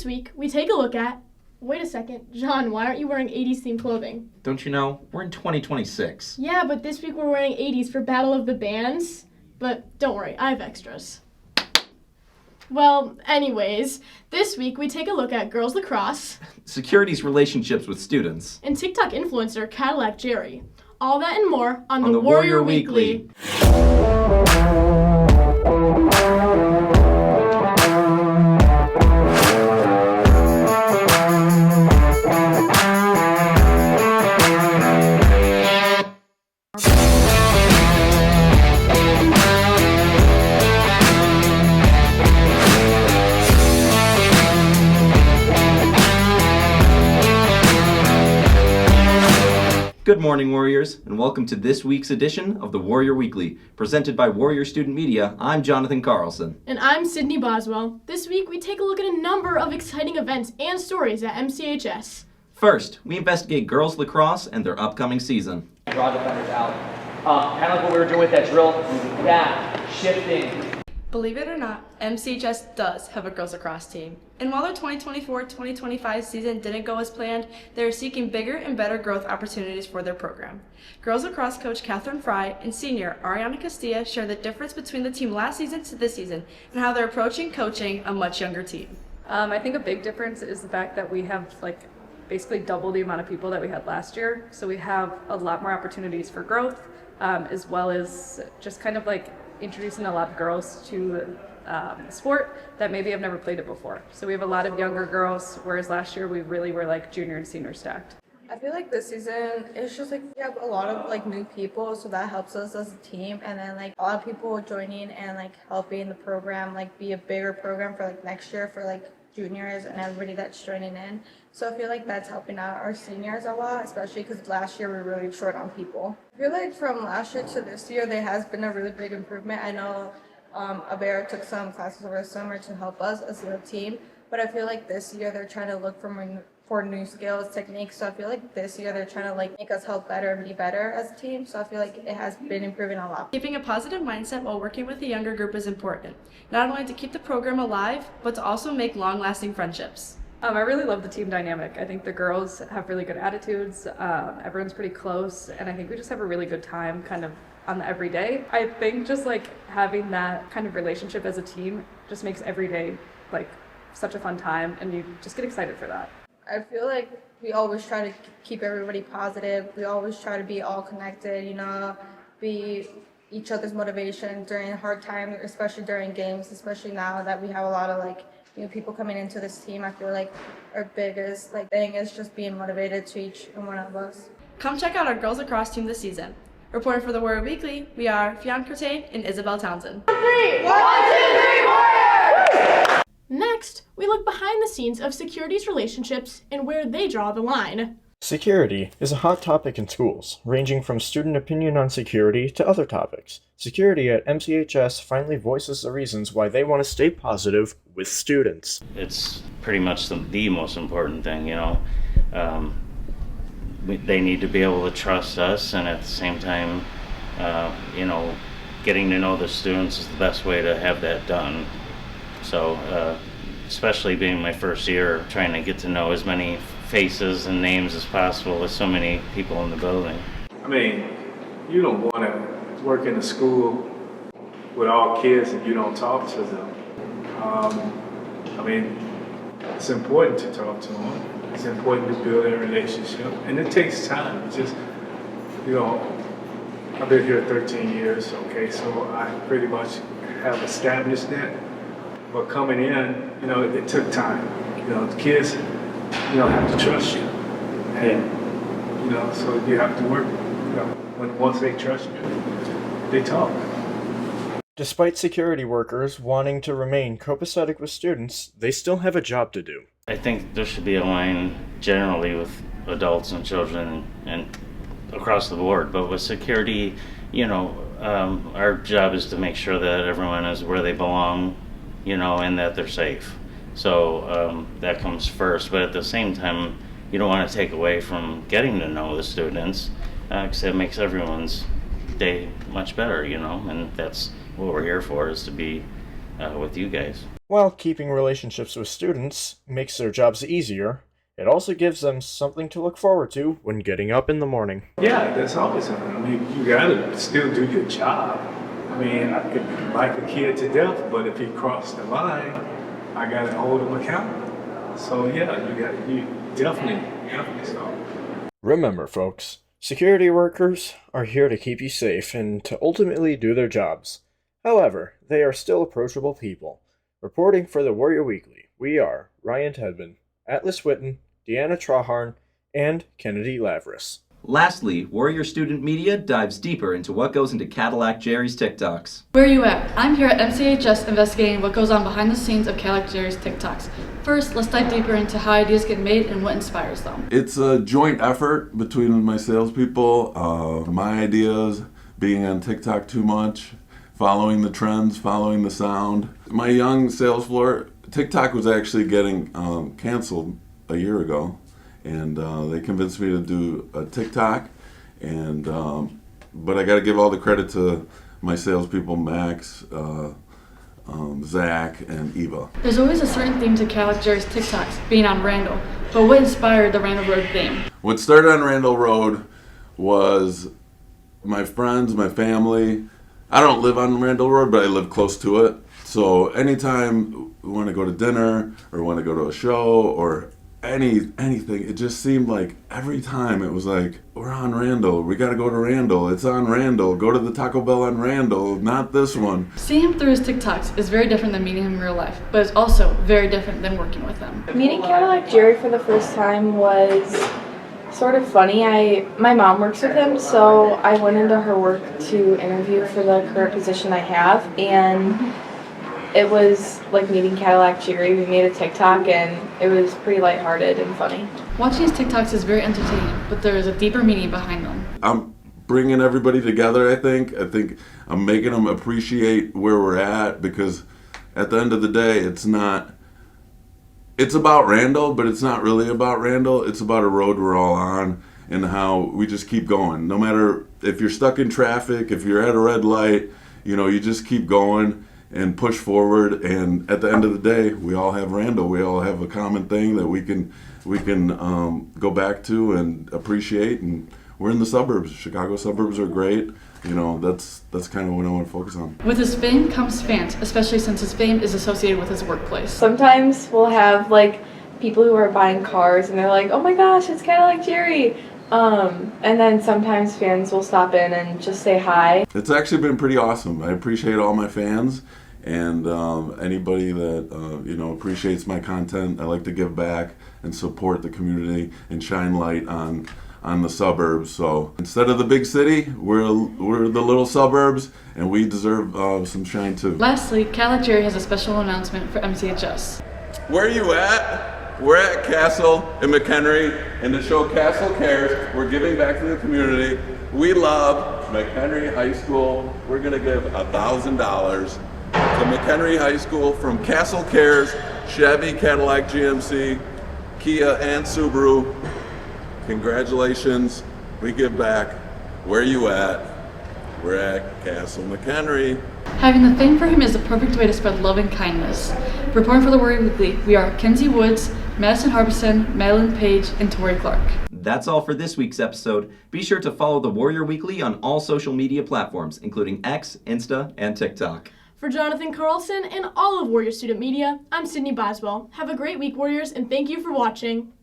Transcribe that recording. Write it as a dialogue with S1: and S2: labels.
S1: This week, we take a look at... Wait a second. John, why aren't you wearing 80s themed clothing?
S2: Don't you know? We're in 2026.
S1: Yeah, but this week we're wearing 80s for Battle of the Bands. But don't worry, I have extras. Well, anyways, this week we take a look at girls lacrosse,
S2: Security's relationships with students,
S1: and TikTok influencer Cadillac Jerry. All that and more on
S2: the Warrior Weekly. Good morning, Warriors, and welcome to this week's edition of the Warrior Weekly. Presented by Warrior Student Media, I'm Jonathan Carlson.
S1: And I'm Sydney Boswell. This week we take a look at a number of exciting events and stories at MCHS.
S2: First, we investigate girls lacrosse and their upcoming season.
S3: Draw defenders out. Kind of like what we were doing with that drill, moving back, shifting.
S4: Believe it or not, MCHS does have a girls lacrosse team. And while their 2024-2025 season didn't go as planned, they are seeking bigger and better growth opportunities for their program. Girls lacrosse coach Catherine Fry and senior Ariana Castilla share the difference between the team last season to this season and how they're approaching coaching a much younger team.
S5: I think a big difference is the fact that we have basically double the amount of people that we had last year. So we have a lot more opportunities for growth, as well as just kind of introducing a lot of girls to sport that maybe have never played it before. So we have a lot of younger girls, whereas last year we really were junior and senior stacked.
S6: I feel like this season it's just we have a lot of new people, so that helps us as a team, and then a lot of people joining and helping the program be a bigger program for next year for juniors and everybody that's joining in. So I feel that's helping out our seniors a lot, especially because last year we were really short on people. I feel from last year to this year there has been a really big improvement. I know Avera took some classes over the summer to help us as a team, but I feel this year they're trying to look for new skills, techniques. So I feel this year they're trying to make us help better and be better as a team. So I feel it has been improving a lot.
S4: Keeping a positive mindset while working with the younger group is important, not only to keep the program alive, but to also make long-lasting friendships.
S5: I really love the team dynamic. I think the girls have really good attitudes. Everyone's pretty close, and I think we just have a really good time kind of on the everyday. I think just having that kind of relationship as a team just makes every day such a fun time, and you just get excited for that.
S6: I feel we always try to keep everybody positive. We always try to be all connected, be each other's motivation during hard times, especially during games, especially now that we have a lot of people coming into this team. I feel our biggest thing is just being motivated to each and one of us.
S4: Come check out our girls lacrosse team this season. Reporting for the Warrior Weekly, we are Fionn Curtain and Isabel Townsend.
S1: 1, 2, 3, Warriors! Next, we look behind the scenes of security's relationships and where they draw the line.
S7: Security is a hot topic in schools, ranging from student opinion on security to other topics. Security at MCHS finally voices the reasons why they want to stay positive with students.
S8: It's pretty much the most important thing, they need to be able to trust us, and at the same time, getting to know the students is the best way to have that done. So, especially being my first year, trying to get to know as many faces and names as possible with so many people in the building.
S9: You don't want to work in a school with all kids and you don't talk to them. It's important to talk to them. It's important to build a relationship, and it takes time. It's just, I've been here 13 years, okay, so I pretty much have established that. But coming in, it took time. The kids, have to trust you. And, so you have to work. Once they trust you, they talk.
S7: Despite security workers wanting to remain copacetic with students, they still have a job to do.
S8: I think there should be a line generally with adults and children and across the board, but with security, our job is to make sure that everyone is where they belong, and that they're safe. So that comes first, but at the same time, you don't want to take away from getting to know the students, because it makes everyone's day much better, and that's what we're here for, is to be with you guys.
S7: While keeping relationships with students makes their jobs easier, it also gives them something to look forward to when getting up in the morning.
S9: Yeah, that's always something. I mean, you gotta still do your job. I mean, I could like a kid to death, but if he crossed the line, I gotta hold him accountable. So yeah, you definitely so.
S7: Remember, folks, security workers are here to keep you safe and to ultimately do their jobs. However, they are still approachable people. Reporting for the Warrior Weekly, we are Ryan Tedman, Atlas Witten, Deanna Traharn, and Kennedy Lavris.
S2: Lastly, Warrior Student Media dives deeper into what goes into Cadillac Jerry's TikToks.
S4: Where are you at? I'm here at MCHS investigating what goes on behind the scenes of Cadillac Jerry's TikToks. First, let's dive deeper into how ideas get made and what inspires them.
S10: It's a joint effort between my salespeople, my ideas, being on TikTok too much, following the trends, following the sound. My young sales floor, TikTok was actually getting canceled a year ago, and they convinced me to do a TikTok, and but I got to give all the credit to my salespeople, Max, Zach, and Eva.
S4: There's always a certain theme to Cadillac Jerry's TikToks, being on Randall, but what inspired the Randall Road theme?
S10: What started on Randall Road was my friends, my family. I don't live on Randall Road, but I live close to it. So anytime we want to go to dinner or want to go to a show or anything, it just seemed like every time it was like, we're on Randall, we got to go to Randall, it's on Randall, go to the Taco Bell on Randall, not this one.
S4: Seeing him through his TikToks is very different than meeting him in real life, but it's also very different than working with him.
S11: Meeting Cadillac Jerry for the first time was sort of funny. My mom works with him, so I went into her work to interview for the current position I have, and it was like meeting Cadillac Jerry. We made a TikTok and it was pretty lighthearted and funny.
S4: Watching his TikToks is very entertaining, but there is a deeper meaning behind them.
S10: I'm bringing everybody together, I think. I'm making them appreciate where we're at, because at the end of the day, it's about Randall, but it's not really about Randall. It's about a road we're all on and how we just keep going. No matter if you're stuck in traffic, if you're at a red light, you just keep going and push forward, and at the end of the day, we all have Randall. We all have a common thing that we can go back to and appreciate. And we're in the suburbs. Chicago suburbs are great. That's kind of what I want to focus on.
S4: With his fame comes fans, especially since his fame is associated with his workplace.
S11: Sometimes we'll have like people who are buying cars and they're like, oh my gosh, it's Cadillac Jerry. And then sometimes fans will stop in and just say hi.
S10: It's actually been pretty awesome. I appreciate all my fans and anybody that appreciates my content. I like to give back and support the community and shine light on the suburbs. So instead of the big city, we're the little suburbs, and we deserve some shine too.
S4: Lastly, Cadillac Jerry has a special announcement for MCHS.
S10: Where are you at? We're at Castle in McHenry, and to show Castle cares, we're giving back to the community. We love McHenry High School. We're gonna give $1,000 to McHenry High School from Castle Cares, Chevy, Cadillac, GMC, Kia, and Subaru. Congratulations, we give back. Where are you at? We're at Castle McHenry.
S4: Having the fame for him is the perfect way to spread love and kindness. Reporting for the Warrior Weekly, we are Kenzie Woods, Madison Harbison, Madeline Page, and Tori Clark.
S2: That's all for this week's episode. Be sure to follow the Warrior Weekly on all social media platforms, including X, Insta, and TikTok.
S1: For Jonathan Carlson and all of Warrior Student Media, I'm Sydney Boswell. Have a great week, Warriors, and thank you for watching.